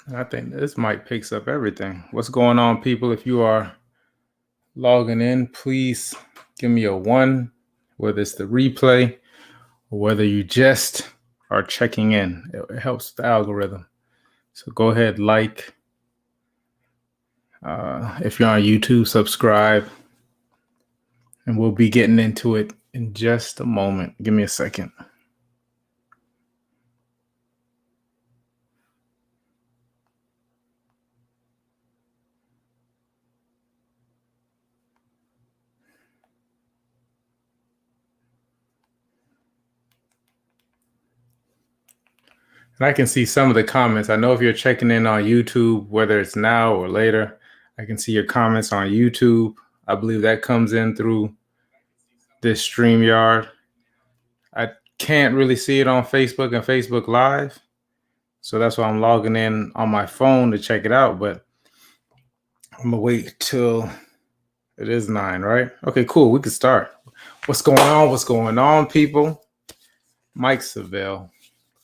I think this mic picks up everything. What's going on, people? If you are logging in, please give me a one, whether it's the replay or whether you just are checking in. It helps the algorithm. So go ahead, like. If you're on YouTube, subscribe. And we'll be getting into it in just a moment. Give me a second. And I can see some of the comments. I know if you're checking in on YouTube, whether it's now or later, I can see your comments on YouTube. I believe that comes in through this StreamYard. I can't really see it on Facebook and Facebook Live. So that's why I'm logging in on my phone to check it out. But I'm going to wait till it is 9, right? Okay, cool. We can start. What's going on? What's going on, people? Mike Seville.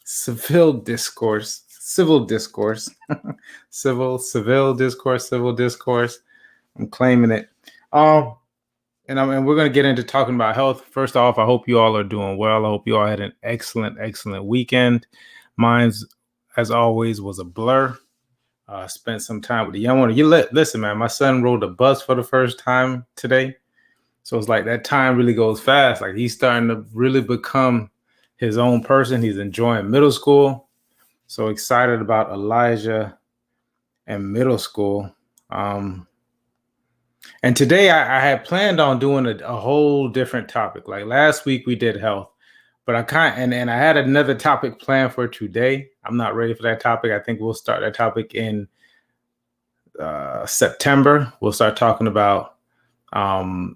Civil discourse. Civil discourse. Civil discourse. Civil discourse. I'm claiming it. And we're going to get into talking about health. First off, I hope you all are doing well. I hope you all had an excellent weekend. Mine's, as always, was a blur. Spent some time with the young one. Listen, man, my son rode the bus for the first time today. So it's like that time really goes fast. Like he's starting to really become his own person. He's enjoying middle school. So excited about Elijah and middle school. And today I had planned on doing a whole different topic. Like last week we did health, but I had another topic planned for today. I'm not ready for that topic. I think we'll start that topic in September. We'll start talking about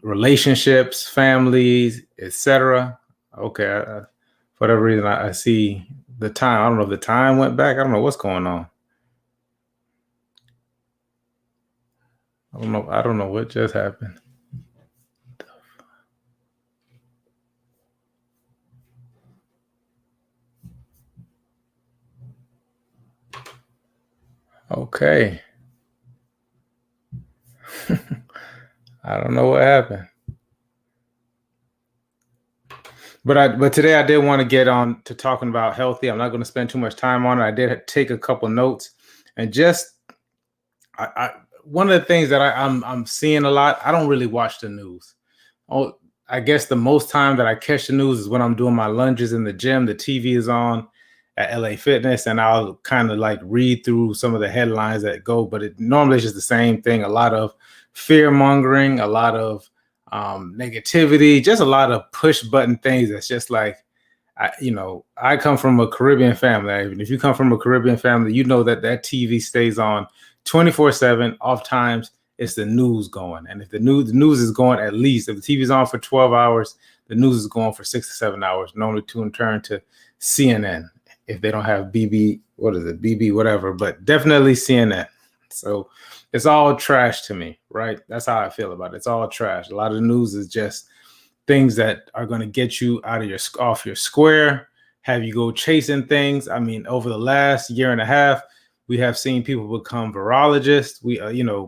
relationships, families, etc. Okay. For whatever reason, I see the time. I don't know if the time went back. I don't know what's going on. I don't know what just happened. Okay. I don't know what happened. But today I did want to get on to talking about healthy. I'm not going to spend too much time on it. I did take a couple notes, and just one of the things that I'm seeing a lot. I don't really watch the news. Oh, I guess the most time that I catch the news is when I'm doing my lunges in the gym. The TV is on at LA Fitness, and I'll kind of like read through some of the headlines that go. But it normally is just the same thing. A lot of fear mongering, a lot of negativity, just a lot of push button things. That's just like, I come from a Caribbean family. If you come from a Caribbean family, you know that TV stays on 24/7. Oftentimes it's the news going. And if the news is going, at least if the TV is on for 12 hours, the news is going for 6 to 7 hours, normally to turn to CNN. If they don't have BB whatever, but definitely CNN. So it's all trash to me, right? That's how I feel about it. It's all trash. A lot of the news is just things that are going to get you off your square, have you go chasing things. I mean, over the last year and a half, we have seen people become virologists. We,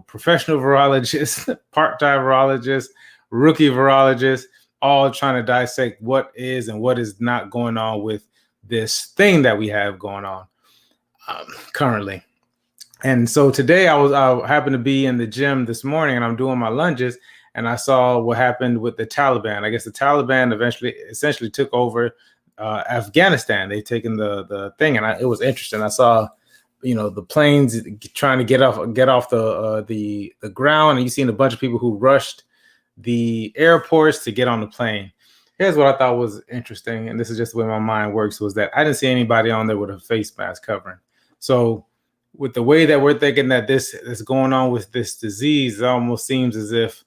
professional virologists, part-time virologists, rookie virologists, all trying to dissect what is and what is not going on with this thing that we have going on currently. And so today I happened to be in the gym this morning, and I'm doing my lunges, and I saw what happened with the Taliban. I guess the Taliban essentially took over Afghanistan. They've taken the thing, and it was interesting. I saw, the planes trying to get off the ground, and you seen a bunch of people who rushed the airports to get on the plane. Here's what I thought was interesting, and this is just the way my mind works, was that I didn't see anybody on there with a face mask covering. So with the way that we're thinking that this is going on with this disease, it almost seems as if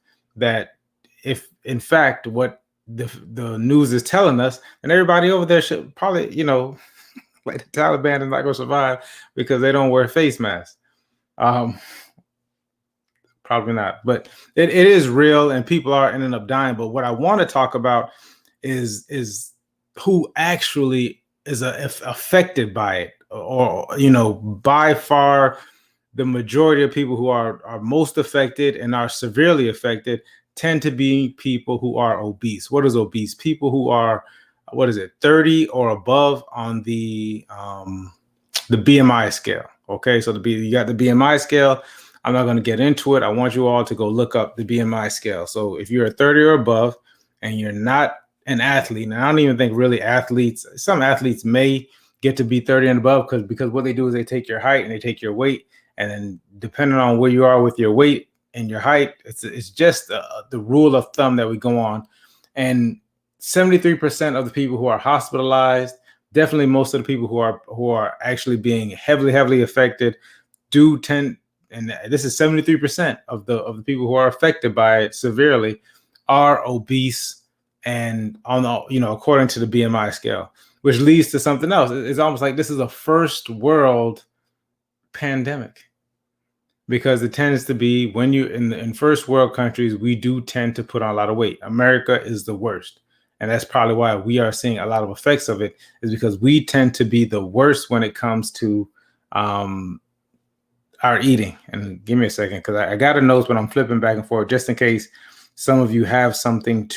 in fact what the news is telling us, and everybody over there should probably, like the Taliban is not going to survive because they don't wear face masks. Probably not, but it is real, and people are ending up dying. But what I want to talk about is who actually is affected by it. or by far the majority of people who are most affected and are severely affected tend to be people who are obese. What is obese? People who are, 30 or above on the BMI scale. Okay, so you got the BMI scale. I'm not going to get into it. I want you all to go look up the BMI scale. So if you're a 30 or above and you're not an athlete, and I don't even think really some athletes may get to be 30 and above because what they do is they take your height and they take your weight, and then depending on where you are with your weight and your height, it's just the rule of thumb that we go on. And 73% of the people who are hospitalized, definitely most of the people who are actually being heavily affected, do tend, and this is 73% of the people who are affected by it severely, are obese, and on the, according to the BMI scale, which leads to something else. It's almost like this is a first world pandemic, because it tends to be when you in first world countries, we do tend to put on a lot of weight. America is the worst. And that's probably why we are seeing a lot of effects of it, is because we tend to be the worst when it comes to our eating. And give me a second, because I got a note, but I'm flipping back and forth just in case some of you have something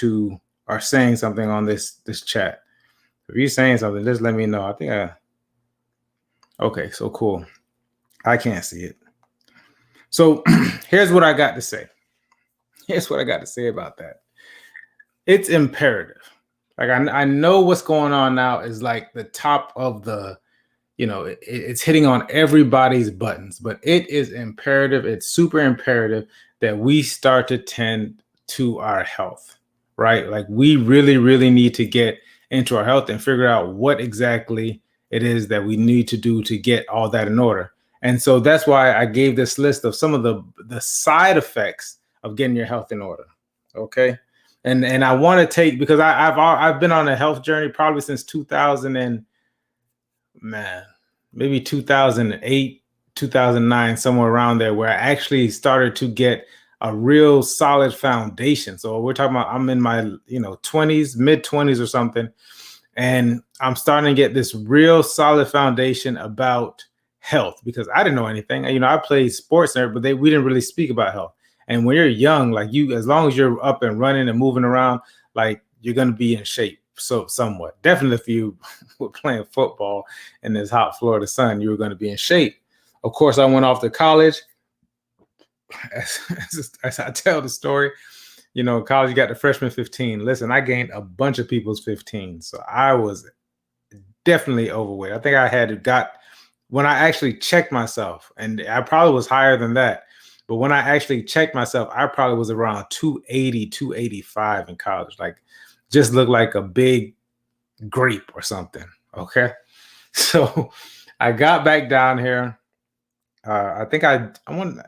are saying something on this chat. If you're saying something, just let me know. I think okay, so cool. I can't see it. So here's what I got to say. Here's what I got to say about that. It's imperative. Like I know what's going on now is like the top of the, it's hitting on everybody's buttons, but it is imperative. It's super imperative that we start to tend to our health, right? Like we really, really need to get into our health and figure out what exactly it is that we need to do to get all that in order. And so that's why I gave this list of some of the side effects of getting your health in order. Okay. And I want to take, because I've been on a health journey probably since 2008, 2009, somewhere around there, where I actually started to get a real solid foundation. So we're talking about, I'm in my, 20s, mid 20s or something. And I'm starting to get this real solid foundation about health, because I didn't know anything. I played sports there, but we didn't really speak about health. And when you're young, like as long as you're up and running and moving around, like you're going to be in shape. So somewhat, definitely if you were playing football in this hot Florida sun, you were going to be in shape. Of course, I went off to college. As I tell the story, college, you got the freshman 15. Listen, I gained a bunch of people's 15. So I was definitely overweight. I think when I actually checked myself, and I probably was higher than that, but when I actually checked myself, I probably was around 280, 285 in college. Like just looked like a big grape or something. Okay. So I got back down here. I think I don't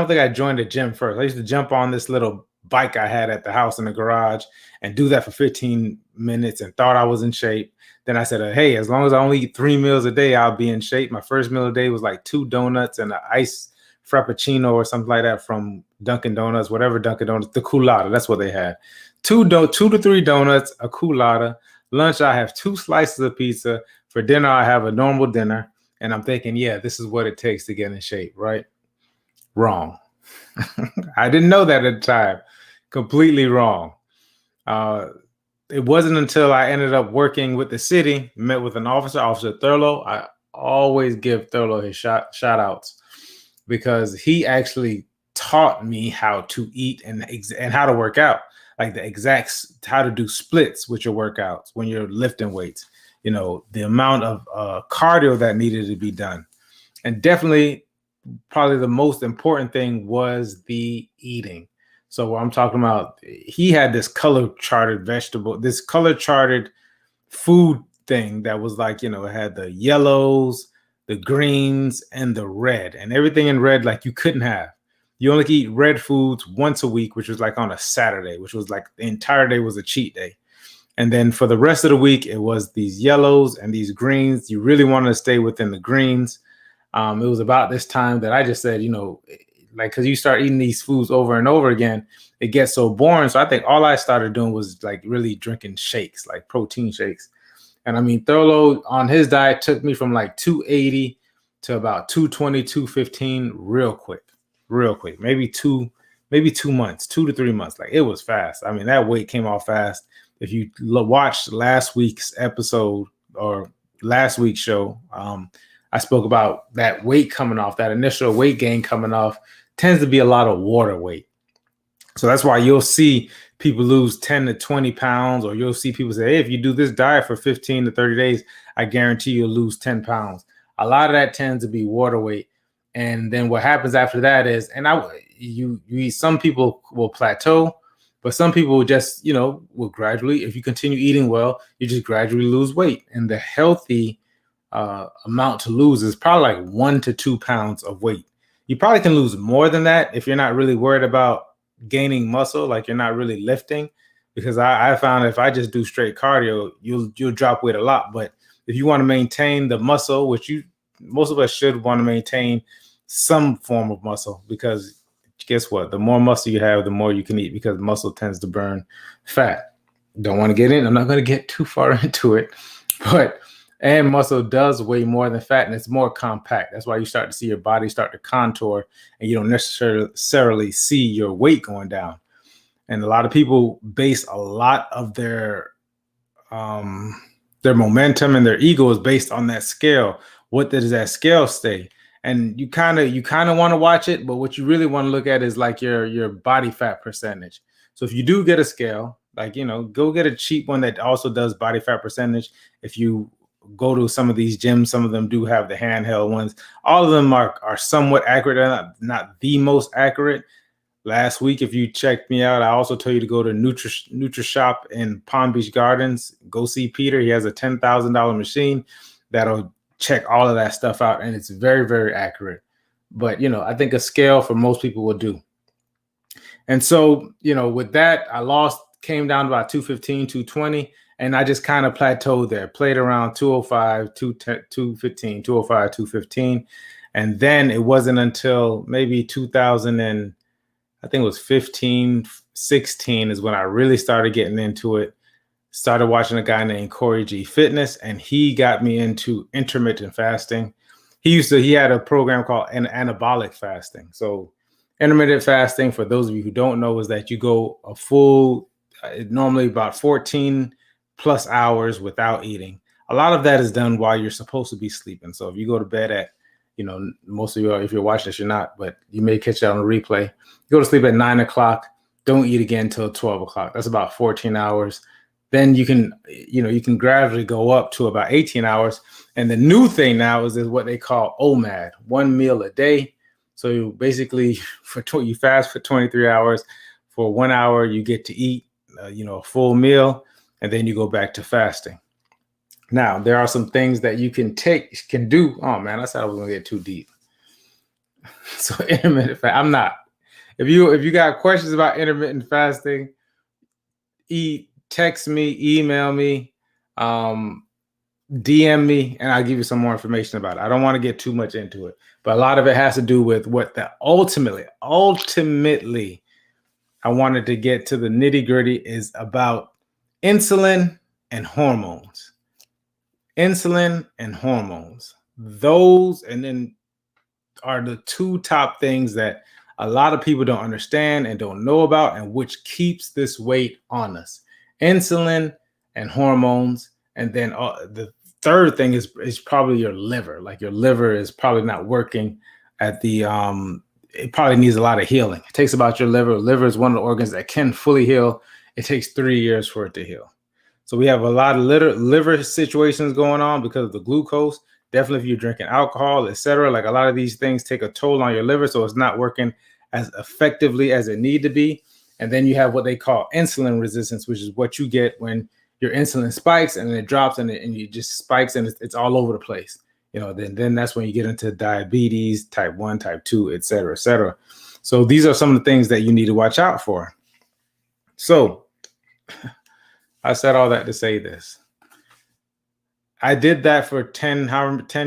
think I joined the gym first. I used to jump on this little bike I had at the house in the garage and do that for 15 minutes and thought I was in shape. Then I said, hey, as long as I only eat 3 meals a day, I'll be in shape. My first meal a day was like 2 donuts and an ice frappuccino or something like that from Dunkin' Donuts, whatever Dunkin' Donuts, the Coolada, that's what they had. 2 to 3 donuts, a Coolada. Lunch, I have 2 slices of pizza. For dinner, I have a normal dinner. And I'm thinking, yeah, this is what it takes to get in shape, right? Wrong. I didn't know that at the time. Completely wrong. It wasn't until I ended up working with the city, met with an Officer Thurlow. I always give Thurlow his shout outs, because he actually taught me how to eat and how to work out, like the exact how to do splits with your workouts when you're lifting weights, the amount of cardio that needed to be done. And definitely probably the most important thing was the eating. So what I'm talking about, he had this color charted food thing that was like, it had the yellows, the greens, and the red, and everything in red, like you couldn't have. You only could eat red foods once a week, which was like on a Saturday, which was like the entire day was a cheat day. And then for the rest of the week, it was these yellows and these greens. You really wanted to stay within the greens. It was about this time that I just said, like, because you start eating these foods over and over again, it gets so boring. So I think all I started doing was like really drinking shakes, like protein shakes. And I mean, Thurlow on his diet took me from like 280 to about 220, 215 real quick, maybe 2 months, 2 to 3 months. Like, it was fast. I mean, that weight came off fast. If you watched last week's episode or last week's show, I spoke about that weight coming off, that initial weight gain coming off tends to be a lot of water weight. So that's why you'll see people lose 10 to 20 pounds, or you'll see people say, hey, if you do this diet for 15 to 30 days, I guarantee you'll lose 10 pounds. A lot of that tends to be water weight. And then what happens after that is, and some people will plateau, but some people will just, will gradually, if you continue eating well, you just gradually lose weight. And the healthy amount to lose is probably like 1 to 2 pounds of weight. You probably can lose more than that if you're not really worried about gaining muscle, like you're not really lifting, because I found if I just do straight cardio, you'll drop weight a lot. But if you want to maintain the muscle, which most of us should want to maintain some form of muscle, because guess what? The more muscle you have, the more you can eat, because muscle tends to burn fat. Don't want to get in. I'm not going to get too far into it, and muscle does weigh more than fat, and it's more compact. That's why you start to see your body start to contour, and you don't necessarily see your weight going down. And a lot of people base a lot of their momentum and their ego is based on that scale. What does that scale say? And you kind of want to watch it, but what you really want to look at is like your body fat percentage. So if you do get a scale, like, go get a cheap one that also does body fat percentage. If you go to some of these gyms, some of them do have the handheld ones. All of them are somewhat accurate. They're not the most accurate. Last week, if you checked me out, I also told you to go to NutriShop in Palm Beach Gardens. Go see Peter. He has a $10,000 machine that'll check all of that stuff out, and it's very, very accurate. But, I think a scale for most people will do. And so, with that, came down to about 215, 220. And I just kind of plateaued there, played around 205, 215, 205, 215. And then it wasn't until maybe 2000 and I think it was 15, 16 is when I really started getting into it. Started watching a guy named Corey G Fitness, and he got me into intermittent fasting. He had a program called anabolic fasting. So intermittent fasting, for those of you who don't know, is that you go a full, normally about 14 plus hours without eating. A lot of that is done while you're supposed to be sleeping. So if you go to bed at, most of you, if you're watching this, you're not, but you may catch it on a replay. You go to sleep at 9 o'clock, don't eat again until 12 o'clock. That's about 14 hours. Then you can gradually go up to about 18 hours. And the new thing now is what they call OMAD, 1 meal a day. So you basically, you fast for 23 hours. For 1 hour, you get to eat, a full meal. And then you go back to fasting. Now, there are some things that you can do. Oh man, I said I was gonna get too deep. So intermittent fast, I'm not. If you got questions about intermittent fasting, text me, email me, DM me, and I'll give you some more information about it. I don't want to get too much into it, but a lot of it has to do with what ultimately, I wanted to get to the nitty-gritty is about insulin and hormones. Insulin and hormones. Those and then are the two top things that a lot of people don't understand and don't know about, and which keeps this weight on us. Insulin and hormones. And then the third thing is probably your liver. Like your liver is probably not working at the it probably needs a lot of healing. It takes about your liver. Liver is one of the organs that can fully heal. It takes 3 years for it to heal. So we have a lot of liver situations going on because of the glucose. Definitely if you're drinking alcohol, etc. Like a lot of these things take a toll on your liver, so it's not working as effectively as it need to be. And then you have what they call insulin resistance, which is what you get when your insulin spikes and then it drops and it just spikes and it's all over the place. Then that's when you get into diabetes, type 1, type 2, et cetera, et cetera. So these are some of the things that you need to watch out for. So I said all that to say this. I did that for 10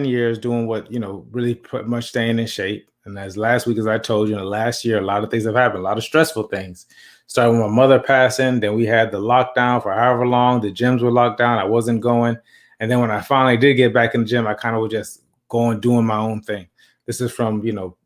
years, doing what, really pretty much staying in shape. And as last week, as I told you, last year, a lot of things have happened, a lot of stressful things. Starting with my mother passing, then we had the lockdown for however long. The gyms were locked down. I wasn't going. And then when I finally did get back in the gym, I kind of was just going, doing my own thing. This is from,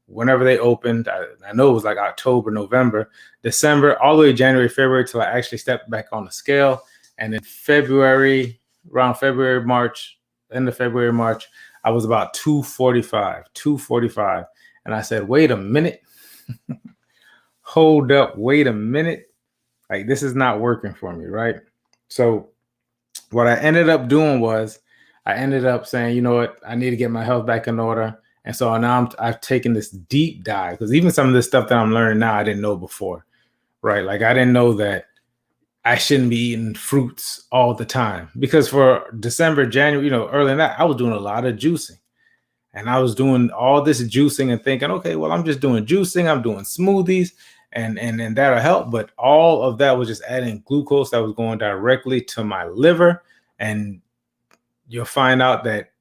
whenever they opened. I know it was like October, November, December, all the way January, February, till I actually stepped back on the scale. And in February, around February, March, end of February, March, I was about 245. And I said, wait a minute. Hold up, wait a minute. Like, this is not working for me, right? So what I ended up doing was I ended up saying, you know what, I need to get my health back in order. And so now I've taken this deep dive, because even some of this stuff that I'm learning now, I didn't know before, right? Like, I didn't know that I shouldn't be eating fruits all the time, because for December, January, early in that, I was doing a lot of juicing. And I was doing all this juicing and thinking, okay, well, I'm just doing juicing. I'm doing smoothies and that'll help. But all of that was just adding glucose that was going directly to my liver. And you'll find out that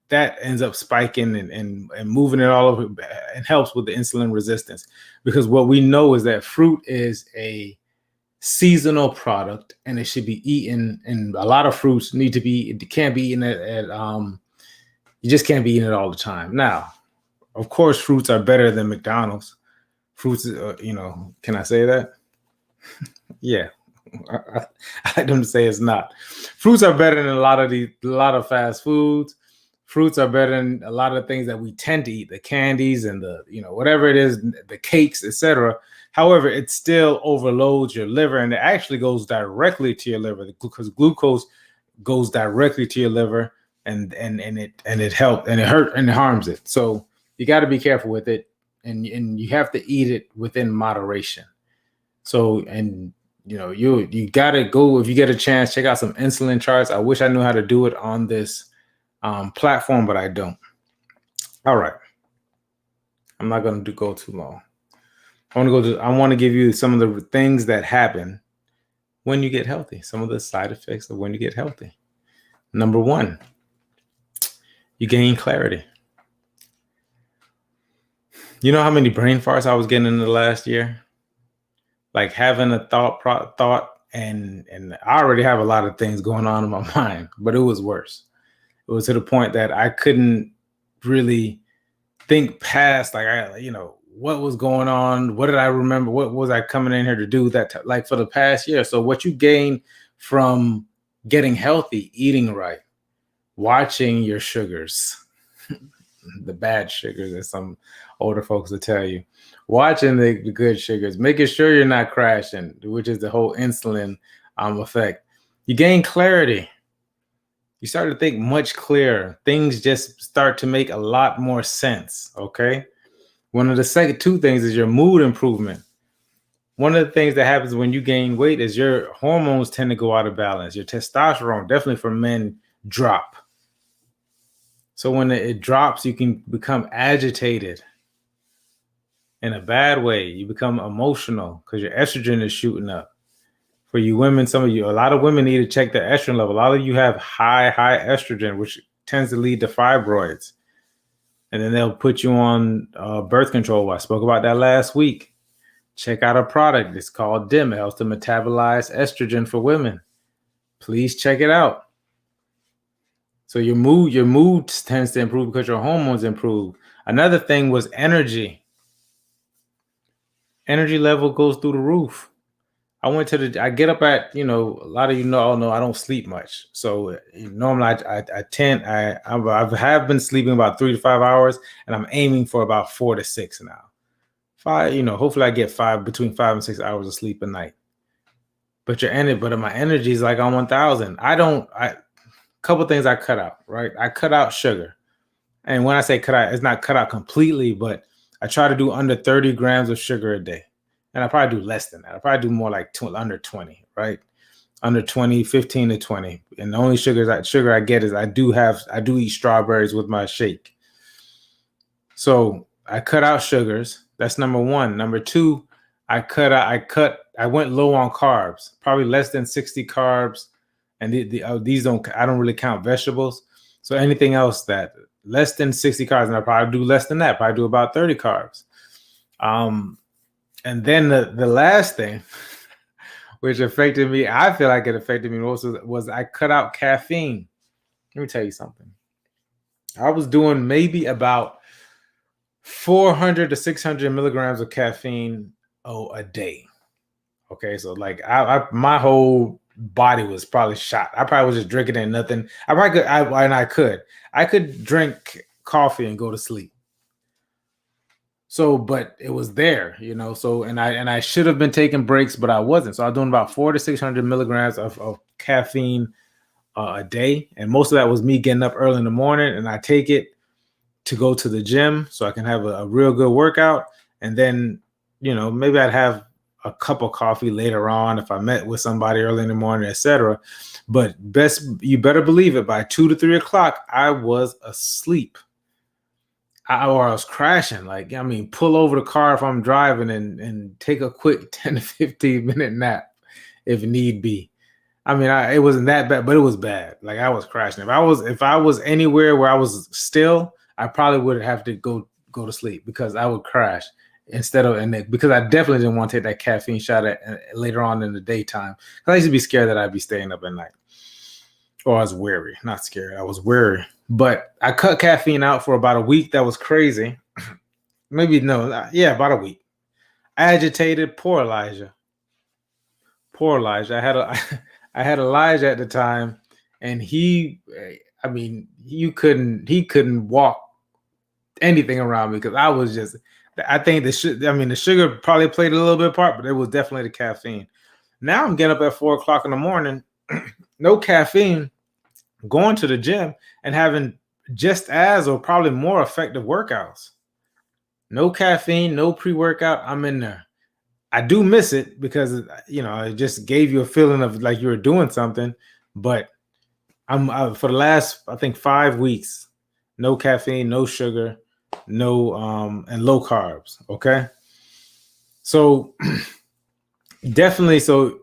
ends up spiking and moving it all over, and helps with the insulin resistance. Because what we know is that fruit is a seasonal product, and it should be eaten. And a lot of fruits need to be, it can't be eaten you just can't be eating it all the time. Now, of course, fruits are better than McDonald's. Fruits, can I say that? Yeah, I like them to say it's not. Fruits are better than a lot of fast foods. Fruits are better than a lot of things that we tend to eat, the candies and the, whatever it is, the cakes, etc. However, it still overloads your liver, and it actually goes directly to your liver, because glucose goes directly to your liver. And it helps, and it hurt, and it harms it. So you got to be careful with it, and you have to eat it within moderation. So, and you got to go, if you get a chance, check out some insulin charts. I wish I knew how to do it on this platform, but I don't. All right, I'm not going to go too long. I want to give you some of the things that happen when you get healthy, some of the side effects of when you get healthy. Number one, you gain clarity. You know how many brain farts I was getting in the last year? Like, having a thought, and I already have a lot of things going on in my mind, but it was worse. It was to the point that I couldn't really think past, like, what was going on? What did I remember? What was I coming in here to do like for the past year? So what you gain from getting healthy, eating right, watching your sugars, the bad sugars, as some older folks will tell you, watching the good sugars, making sure you're not crashing, which is the whole insulin effect. You gain clarity. You start to think much clearer. Things just start to make a lot more sense. Okay. One of the second two things is your mood improvement. One of the things that happens when you gain weight is your hormones tend to go out of balance. Your testosterone, definitely for men, drop. So when it drops, you can become agitated in a bad way. You become emotional because your estrogen is shooting up. For you women, a lot of women need to check their estrogen level. A lot of you have high estrogen, which tends to lead to fibroids. And then they'll put you on birth control. I spoke about that last week. Check out a product. It's called DIM. It helps to metabolize estrogen for women. Please check it out. So your mood tends to improve because your hormones improve. Another thing was energy. Energy level goes through the roof. I get up at, a lot of know I don't sleep much. So normally I have been sleeping about 3 to 5 hours, and I'm aiming for about 4 to 6 now. 5, hopefully I get between 5 and 6 hours of sleep a night. But my energy is like on 1,000. Couple things I cut out, right? I cut out sugar. And when I say cut out, it's not cut out completely, but I try to do under 30 grams of sugar a day. And I probably do less than that. I probably do more like under 20, right? Under 20, 15 to 20. And the only sugar I get is I do eat strawberries with my shake. So I cut out sugars. That's number one. Number two, I went low on carbs, probably less than 60 carbs. And I don't really count vegetables. So anything else that less than 60 carbs, and I probably do less than that, probably do about 30 carbs. And then the last thing, which affected me, I feel like it affected me most, was I cut out caffeine. Let me tell you something. I was doing maybe about 400 to 600 milligrams of caffeine a day. Okay, so like my whole body was probably shot. I probably was just drinking and nothing. I probably could, I could drink coffee and go to sleep. So, but it was there, you know. So, and I should have been taking breaks, but I wasn't. So I was doing about 400 to 600 milligrams of caffeine a day, and most of that was me getting up early in the morning, and I take it to go to the gym so I can have a real good workout, and then maybe I'd have a cup of coffee later on if I met with somebody early in the morning, etc. But you better believe it, by 2 to 3 o'clock, I was asleep. Or I was crashing. Like, I mean, pull over the car if I'm driving and take a quick 10 to 15 minute nap if need be. I mean, it wasn't that bad, but it was bad. Like, I was crashing. If I was anywhere where I was still, I probably would have to go to sleep because I would crash because I definitely didn't want to take that caffeine shot later on in the daytime. I used to be scared that I'd be staying up at night. Or I was wary, not scared. I was wary. But I cut caffeine out for about a week. That was crazy. About a week. Agitated, poor Elijah. Poor Elijah. I had Elijah at the time, and he couldn't walk anything around me because I was just, I think the sugar probably played a little bit of part, but it was definitely the caffeine. Now I'm getting up at 4 o'clock in the morning, no caffeine, going to the gym and having just as or probably more effective workouts. No caffeine, no pre-workout. I'm in there. I do miss it because it just gave you a feeling of like you were doing something. But I'm for the last, I think, 5 weeks, no caffeine, no sugar, no and low carbs. Okay, so definitely, so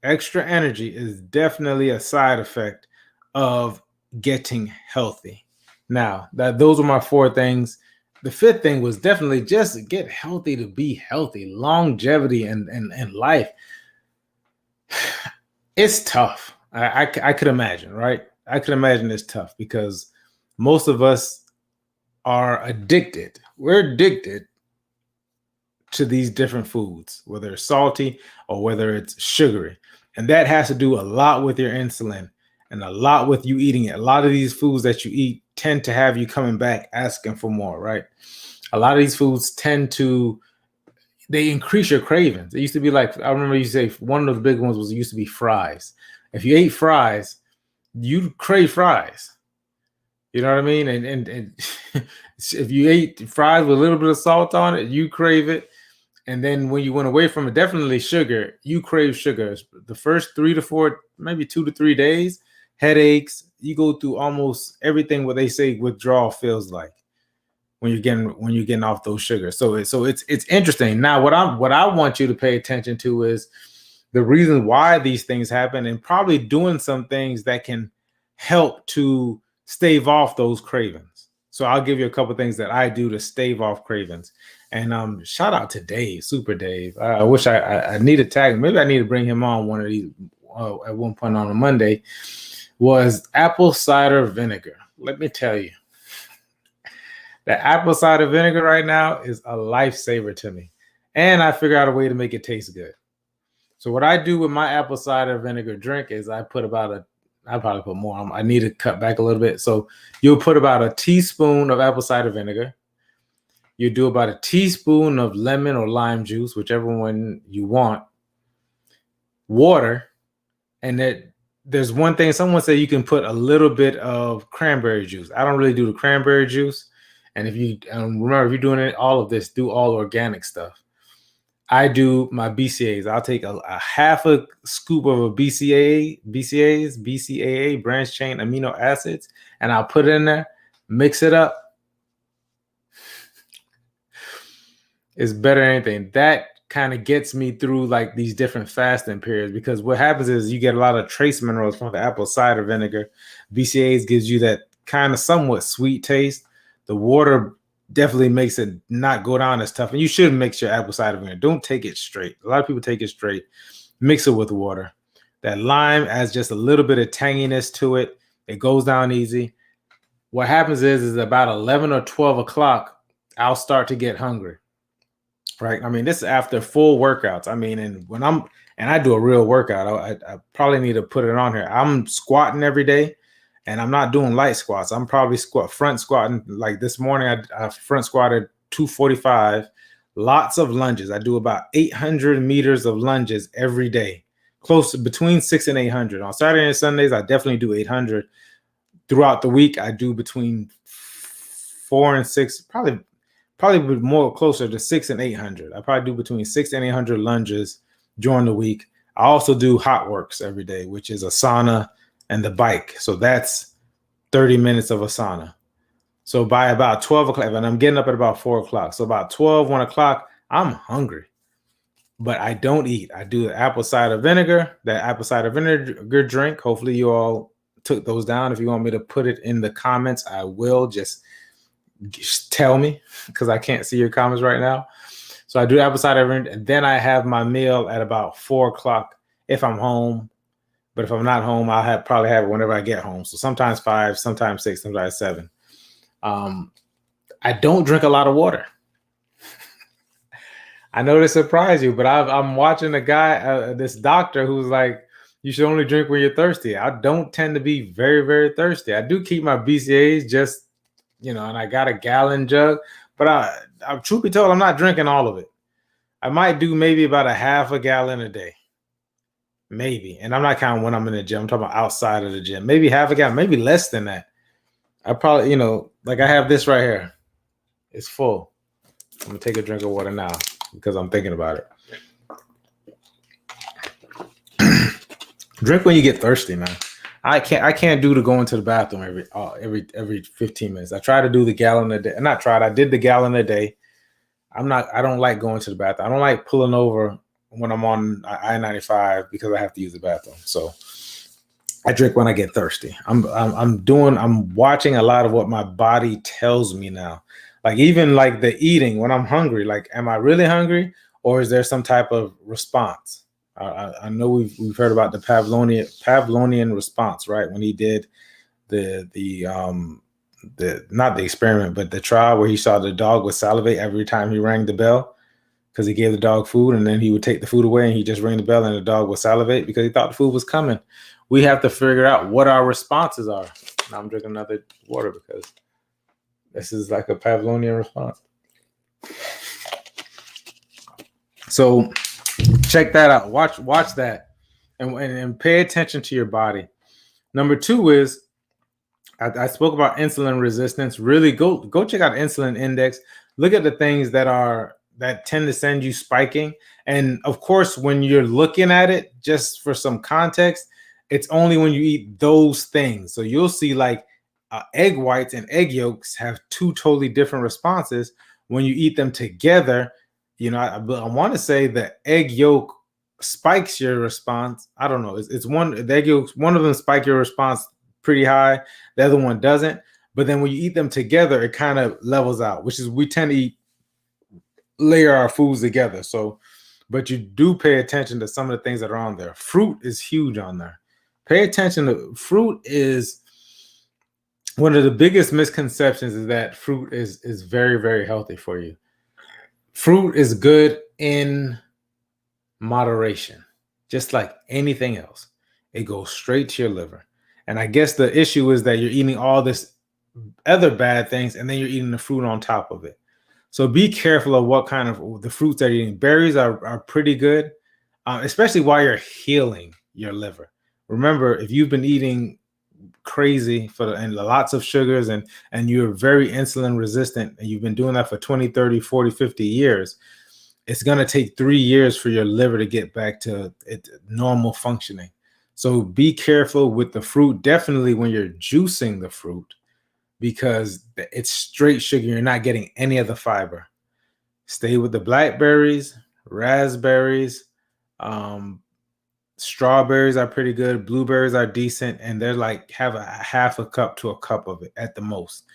extra energy is definitely a side effect of getting healthy. Now, those are my 4 things. The 5th thing was definitely just get healthy to be healthy. Longevity and life. It's tough. I could imagine, right? I could imagine it's tough because most of us are addicted. We're addicted to these different foods, whether it's salty or whether it's sugary. And that has to do a lot with your insulin and a lot with you eating it. A lot of these foods that you eat tend to have you coming back asking for more, right? A lot of these foods they increase your cravings. It used to be like, I remember you say one of the big ones used to be fries. If you ate fries, you crave fries. You know what I mean? And if you ate fries with a little bit of salt on it, you crave it. And then when you went away from it, definitely sugar, you crave sugar. The first 3 to 4, maybe 2 to 3 days, headaches, you go through almost everything what they say withdrawal feels like when you're getting off those sugars. So it's interesting. Now, what I want you to pay attention to is the reason why these things happen, and probably doing some things that can help to stave off those cravings. So I'll give you a couple things that I do to stave off cravings. And shout out to Dave, Super Dave. I wish I need to tag him. Maybe I need to bring him on one of these at one point on a Monday. Was apple cider vinegar. Let me tell you, the apple cider vinegar right now is a lifesaver to me. And I figure out a way to make it taste good. So what I do with my apple cider vinegar drink is I probably put more. I need to cut back a little bit. So you'll put about a teaspoon of apple cider vinegar. You do about a teaspoon of lemon or lime juice, whichever one you want. Water. And there's one thing, someone said you can put a little bit of cranberry juice. I don't really do the cranberry juice. And if you remember, if you're doing all of this, do all organic stuff. I do my BCAAs. I'll take a half a scoop of a BCAA, branched chain amino acids, and I'll put it in there, mix it up. It's better than anything. That kind of gets me through like these different fasting periods, because what happens is you get a lot of trace minerals from the apple cider vinegar. BCAAs gives you that kind of somewhat sweet taste. The water definitely makes it not go down as tough. And you should mix your apple cider vinegar. Don't take it straight. A lot of people take it straight. Mix it with water. That lime adds just a little bit of tanginess to it. It goes down easy. What happens is about 11 or 12 o'clock, I'll start to get hungry. Right. I mean, this is after full workouts. I mean, and I do a real workout. I probably need to put it on here. I'm squatting every day, and I'm not doing light squats. I'm probably front squatting. Like this morning, I front squatted 245. Lots of lunges. I do about 800 meters of lunges every day, close to between 6 and 800. On Saturday and Sundays, I definitely do 800. Throughout the week, I do between 4 and 6, probably more closer to 6 and 800. I probably do between 6 and 800 lunges during the week. I also do hot works every day, which is a sauna and the bike. So that's 30 minutes of a sauna. So by about 12 o'clock, and I'm getting up at about 4 o'clock. So about 12, 1 o'clock, I'm hungry. But I don't eat. I do the apple cider vinegar, that apple cider vinegar drink. Hopefully you all took those down. If you want me to put it in the comments, I will. Just tell me, because I can't see your comments right now. So I do apple cider vinegar, and then I have my meal at about 4 o'clock if I'm home. But if I'm not home, I'll probably have it whenever I get home. So sometimes 5, sometimes 6, sometimes 7. I don't drink a lot of water. I know this surprised you, but I'm watching a guy, this doctor, who's like, you should only drink when you're thirsty. I don't tend to be very, very thirsty. I do keep my BCAAs just, and I got a gallon jug, but I truth be told, I'm not drinking all of it. I might do maybe about a half a gallon a day. Maybe. And I'm not counting when I'm in the gym. I'm talking about outside of the gym. Maybe half a gallon, maybe less than that. I probably, like I have this right here. It's full. I'm going to take a drink of water now because I'm thinking about it. Drink when you get thirsty, man. I can't do to go into the bathroom every 15 minutes. I try to do the gallon a day. I did the gallon a day. I don't like going to the bathroom. I don't like pulling over when I'm on I-95 because I have to use the bathroom. So I drink when I get thirsty. I'm watching a lot of what my body tells me now. Like even like the eating when I'm hungry, like, am I really hungry or is there some type of response? I know we've heard about the Pavlovian response, right? When he did the not the experiment, but the trial where he saw the dog would salivate every time he rang the bell because he gave the dog food, and then he would take the food away and he just rang the bell and the dog would salivate because he thought the food was coming. We have to figure out what our responses are. Now I'm drinking another water because this is like a Pavlovian response. So check that out. Watch that and pay attention to your body. Number 2 is I spoke about insulin resistance. Really go check out insulin index. Look at the things that tend to send you spiking. And of course, when you're looking at it, just for some context, it's only when you eat those things. So you'll see like egg whites and egg yolks have 2 totally different responses. When you eat them together, I want to say the egg yolk spikes your response. I don't know. It's the egg yolks, one of them spike your response pretty high. The other one doesn't. But then when you eat them together, it kind of levels out, which is we tend to layer our foods together. So, but you do pay attention to some of the things that are on there. Fruit is huge on there. Pay attention to fruit. Is one of the biggest misconceptions is that fruit is very, very healthy for you. Fruit is good in moderation, just like anything else. It goes straight to your liver. And I guess the issue is that you're eating all this other bad things and then you're eating the fruit on top of it. So be careful of what kind of the fruits that you're eating. Berries are pretty good, especially while you're healing your liver. Remember, if you've been eating crazy and lots of sugars and you're very insulin resistant and you've been doing that for 20, 30, 40, 50 years, it's going to take 3 years for your liver to get back to normal functioning. So be careful with the fruit, definitely when you're juicing the fruit, because it's straight sugar. You're not getting any of the fiber. Stay with the blackberries, raspberries, strawberries are pretty good. Blueberries are decent, and they're like have a half a cup to a cup of it at the most.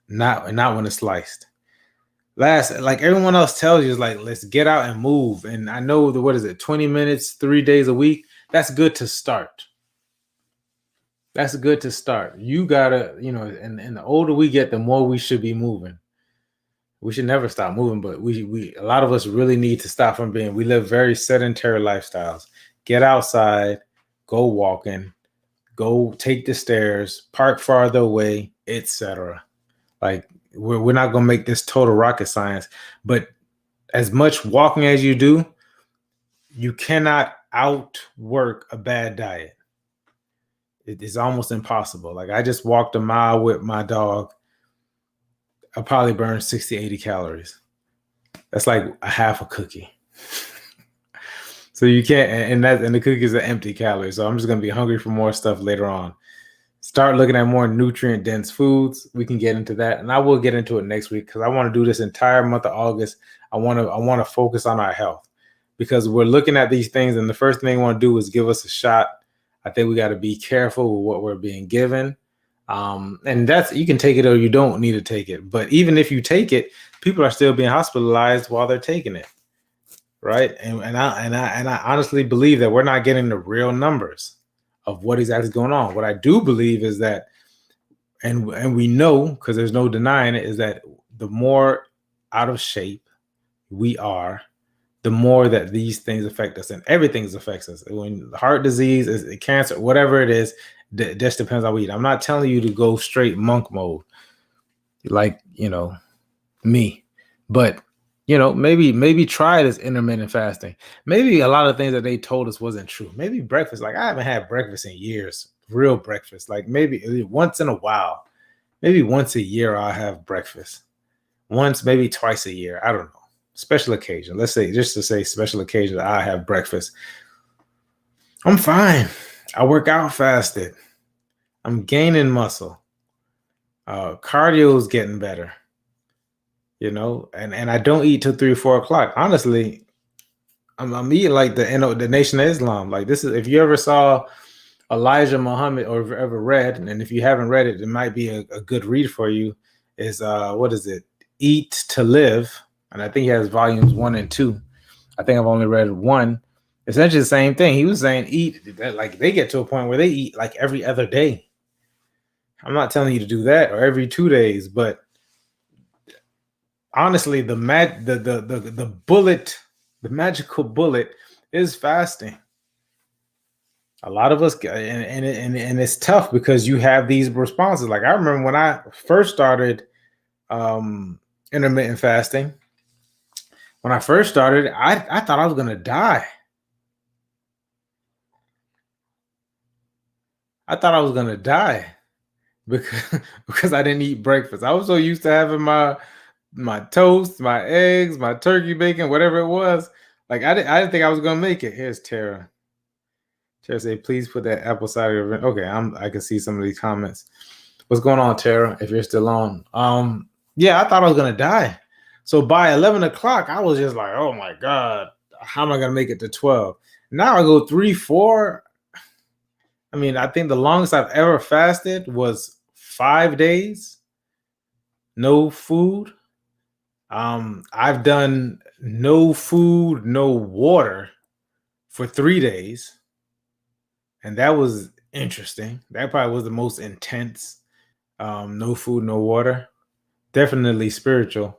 Not when it's sliced. Last, like everyone else tells you, is like, let's get out and move. And I know 20 minutes, 3 days a week. That's good to start. That's good to start. You gotta, and the older we get, the more we should be moving. We should never stop moving, but we a lot of us really need to stop from being. We live very sedentary lifestyles. Get outside, go walking, go take the stairs, park farther away, etc. Like we're not gonna make this total rocket science, but as much walking as you do, you cannot outwork a bad diet. It is almost impossible. Like I just walked a mile with my dog. I probably burned 60, 80 calories. That's like a half a cookie. So you can't, and the cookies are empty calories. So I'm just gonna be hungry for more stuff later on. Start looking at more nutrient dense foods. We can get into that, and I will get into it next week because I want to do this entire month of August. I want to focus on our health because we're looking at these things, and the first thing they want to do is give us a shot. I think we got to be careful with what we're being given. And that's, you can take it or you don't need to take it. But even if you take it, people are still being hospitalized while they're taking it. Right. And I honestly believe that we're not getting the real numbers of what exactly is going on. What I do believe is that, and we know, because there's no denying it, is that the more out of shape we are, the more that these things affect us, and everything affects us. When heart disease, is cancer, whatever it is, just depends on what we eat. I'm not telling you to go straight monk mode, like me, but maybe try this intermittent fasting. Maybe a lot of things that they told us wasn't true. Maybe breakfast, like I haven't had breakfast in years, real breakfast. Like maybe once in a while, maybe once a year I'll have breakfast. Once, maybe twice a year. I don't know. Special occasion. Let's say, just to say special occasion, I have breakfast. I'm fine. I work out fasted. I'm gaining muscle. Cardio is getting better. And I don't eat till 3 or 4 o'clock. Honestly, I'm eating like the Nation of Islam. Like this is, if you ever saw Elijah Muhammad or ever read, and if you haven't read it, it might be a good read for you. Is what is it? Eat to Live. And I think he has volumes 1 and 2. I think I've only read 1. Essentially the same thing. He was saying eat, like they get to a point where they eat like every other day. I'm not telling you to do that, or every 2 days, but honestly, the magical bullet is fasting. A lot of us, and it's tough because you have these responses. Like I remember when I first started intermittent fasting. When I first started, I thought I was gonna die. I thought I was gonna die because I didn't eat breakfast. I was so used to having my toast, my eggs, my turkey bacon, whatever it was. Like I didn't think I was gonna make it. Here's Tara. Tara say, please put that apple cider. Okay, I can see some of these comments. What's going on, Tara? If you're still on, yeah, I thought I was gonna die. So by 11 o'clock, I was just like, oh my God, how am I gonna make it to 12? Now I go 3, 4. I mean, I think the longest I've ever fasted was 5 days, no food. I've done no food, no water for 3 days. And that was interesting. That probably was the most intense. No food, no water. Definitely spiritual.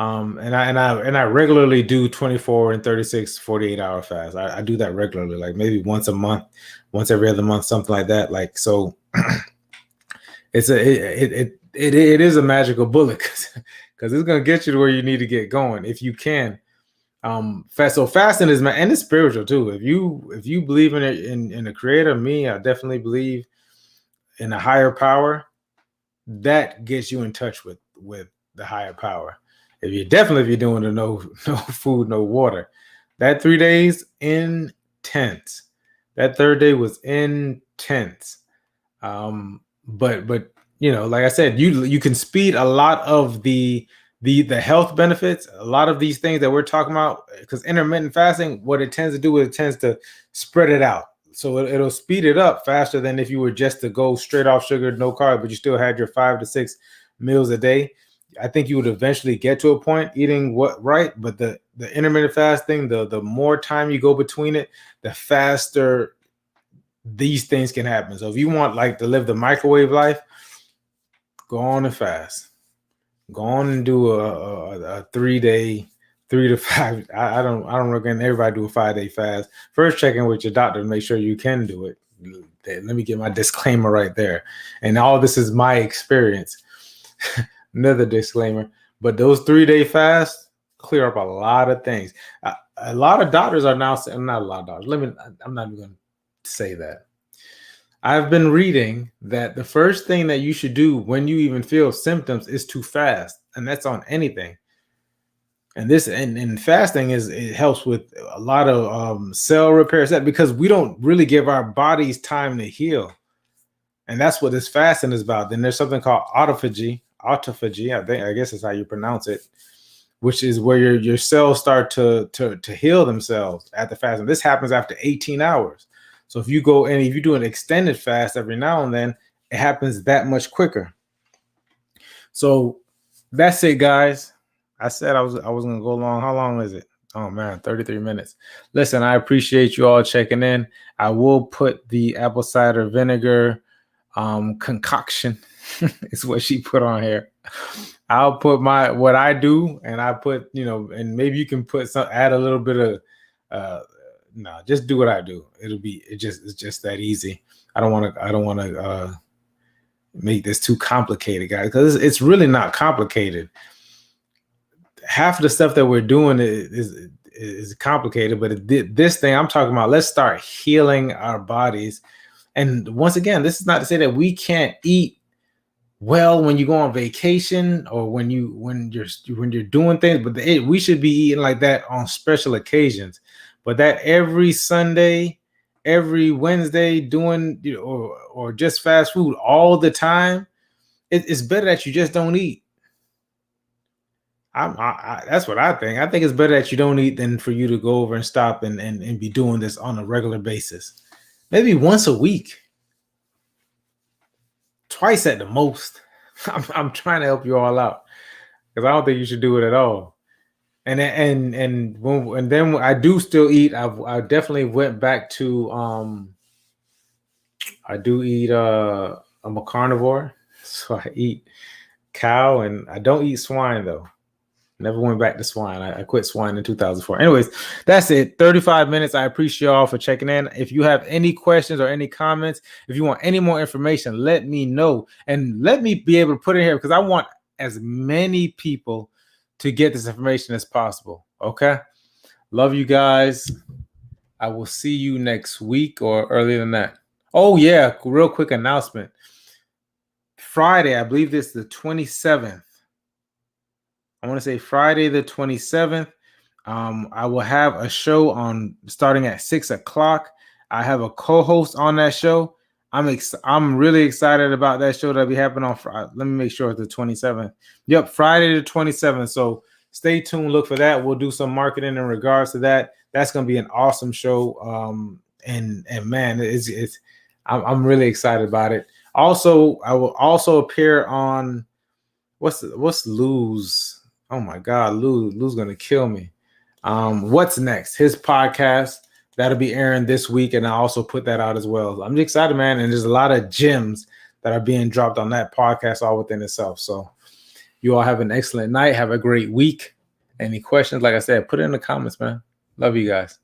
And I regularly do 24 and 36, 48-hour fast. I do that regularly, like maybe once a month, once every other month, something like that. Like, so it is a magical bullet because it's going to get you to where you need to get going if you can. So fasting is, and it's spiritual too. If you believe in it, in the creator, me, I definitely believe in a higher power that gets you in touch with the higher power. If you're doing the no food, no water, that 3 days intense. That third day was intense. But like I said, you can speed a lot of the health benefits, a lot of these things that we're talking about, because intermittent fasting, what it tends to do is it tends to spread it out. So it'll speed it up faster than if you were just to go straight off sugar, no carb, but you still had your 5 to 6 meals a day. I think you would eventually get to a point eating right, but the intermittent fasting, the more time you go between it, the faster these things can happen. So if you want like to live the microwave life, go on and fast. Go on and do a 3-day, 3 to 5. I don't recommend everybody do a 5-day fast. First, check in with your doctor to make sure you can do it. Let me get my disclaimer right there. And all this is my experience. Another disclaimer. But those 3-day fasts clear up a lot of things. A lot of doctors are now saying, not a lot of doctors. I'm not even going to say that. I've been reading that the first thing that you should do when you even feel symptoms is to fast, and that's on anything. And this and fasting it helps with a lot of cell repairs, that because we don't really give our bodies time to heal, and that's what this fasting is about. Then there's something called autophagy. I guess that's how you pronounce it, which is where your cells start to heal themselves at the fasting. This happens after 18 hours. So if you go and if you do an extended fast every now and then, it happens that much quicker. So that's it, guys. I said I was going to go long. How long is it? Oh, man, 33 minutes. Listen, I appreciate you all checking in. I will put the apple cider vinegar concoction. It's what she put on here. I'll put what I do, and I put, and maybe you can add a little bit of no, just do what I do. It's just that easy. I don't want to make this too complicated, guys, because it's really not complicated. Half of the stuff that we're doing is complicated, but this thing I'm talking about, let's start healing our bodies. And once again, this is not to say that we can't eat well when you go on vacation or when you're doing things, but we should be eating like that on special occasions. But that every Sunday, every Wednesday doing or just fast food all the time, it's better that you just don't eat. That's what I think. I think it's better that you don't eat than for you to go over and stop and be doing this on a regular basis. Maybe once a week, twice at the most. I'm trying to help you all out because I don't think you should do it at all. And then I do still eat. I definitely went back to I do eat I'm a carnivore, so I eat cow and I don't eat swine though. Never went back to swine. I quit swine in 2004. Anyways, that's it. 35 minutes. I appreciate y'all for checking in. If you have any questions or any comments, if you want any more information, let me know and let me be able to put it here because I want as many people to get this information as possible. Okay. Love you guys. I will see you next week or earlier than that. Oh yeah. Real quick announcement. Friday, I believe this is the 27th. I want to say Friday the 27th. I will have a show starting at 6:00. I have a co-host on that show. I'm really excited about that show that'll be happening on Friday. Let me make sure it's the 27th. Yep, Friday the 27th. So stay tuned. Look for that. We'll do some marketing in regards to that. That's going to be an awesome show. And man, I'm really excited about it. Also, I will also appear on what's Lou's. Oh my God, Lou's gonna kill me. What's next? His podcast that'll be airing this week, and I also put that out as well. I'm excited, man, and there's a lot of gems that are being dropped on that podcast all within itself. So you all have an excellent night. Have a great week. Any questions? Like I said, put it in the comments, man. Love you guys.